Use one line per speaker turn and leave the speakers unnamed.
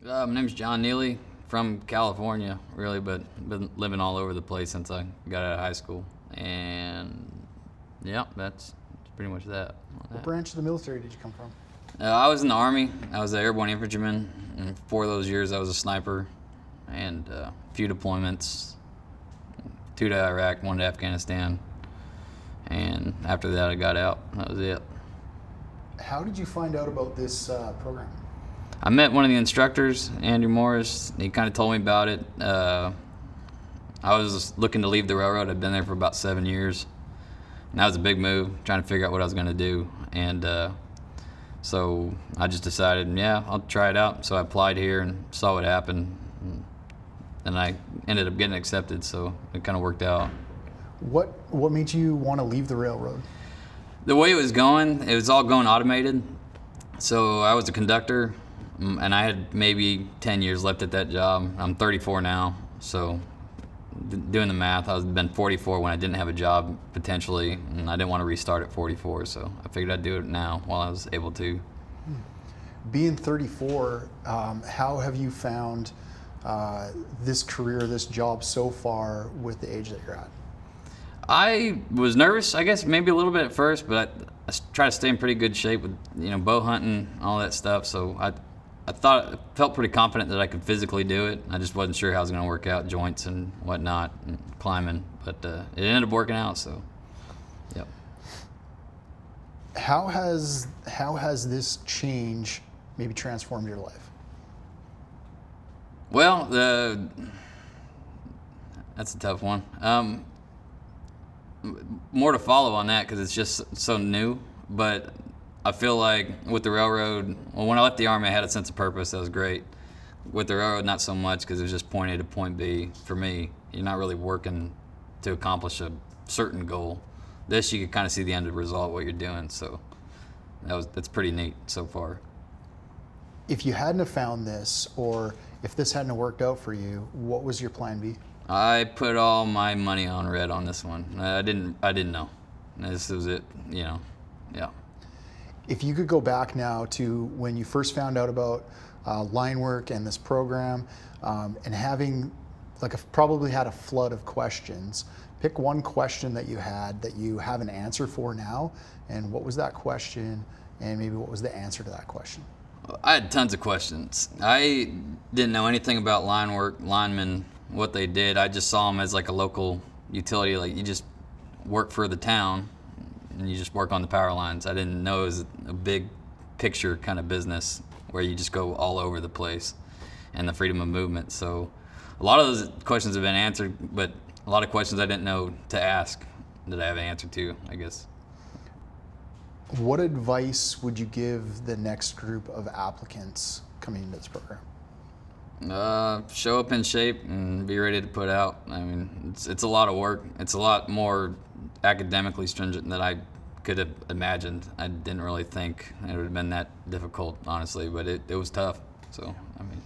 My name's John Neely, from California, really, but been living all over the place since I got out of high school. And yeah, that's pretty much that.
What branch of the military did you come from?
I was in the Army. I was an airborne infantryman, and for those years I was a sniper, and a few deployments, 2 to Iraq, 1 to Afghanistan, and after that I got out. That was it.
How did you find out about this program?
I met one of the instructors, Andrew Morris. He kind of told me about it. I was looking to leave the railroad. I'd been there for about 7 years. And that was a big move, trying to figure out what I was going to do. And so I just decided, yeah, I'll try it out. So I applied here and saw what happened. And I ended up getting accepted, so it kind of worked out.
What made you want to leave the railroad?
The way it was all going automated. So I was a conductor, and I had maybe 10 years left at that job. I'm 34 now, so doing the math, I was been 44 when I didn't have a job potentially, and I didn't want to restart at 44, so I figured I'd do it now while I was able to.
Being 34, how have you found this career, this job so far with the age that you're at?
I was nervous, I guess, maybe a little bit at first, but I try to stay in pretty good shape with, bow hunting, all that stuff. So I felt pretty confident that I could physically do it. I just wasn't sure how it was going to work out, joints and whatnot, and climbing. But it ended up working out. So, yep.
How has this change maybe transformed your life?
Well, that's a tough one. More to follow on that because it's just so new. But I feel like with the railroad, well, when I left the Army, I had a sense of purpose. That was great. With the railroad, not so much because it was just point A to point B. For me, you're not really working to accomplish a certain goal. This, you can kind of see the end result, what you're doing. So that's pretty neat so far.
If you hadn't have found this, or if this hadn't have worked out for you, what was your plan B?
I put all my money on red on this one. I didn't know. This was it, yeah.
If you could go back now to when you first found out about line work and this program, and having probably had a flood of questions, pick one question that you had that you have an answer for now, and what was that question, and maybe what was the answer to that question?
I had tons of questions. I didn't know anything about line work, linemen, what they did. I just saw them as like a local utility, like you just work for the town and you just work on the power lines. I didn't know it was a big picture kind of business where you just go all over the place and the freedom of movement. So a lot of those questions have been answered, but a lot of questions I didn't know to ask that I have an answer to, I guess.
What advice would you give the next group of applicants coming into this program?
Show up in shape and be ready to put out. I mean, it's a lot of work. It's a lot more academically stringent than I could have imagined. I didn't really think it would have been that difficult, honestly, but it was tough. So, I mean.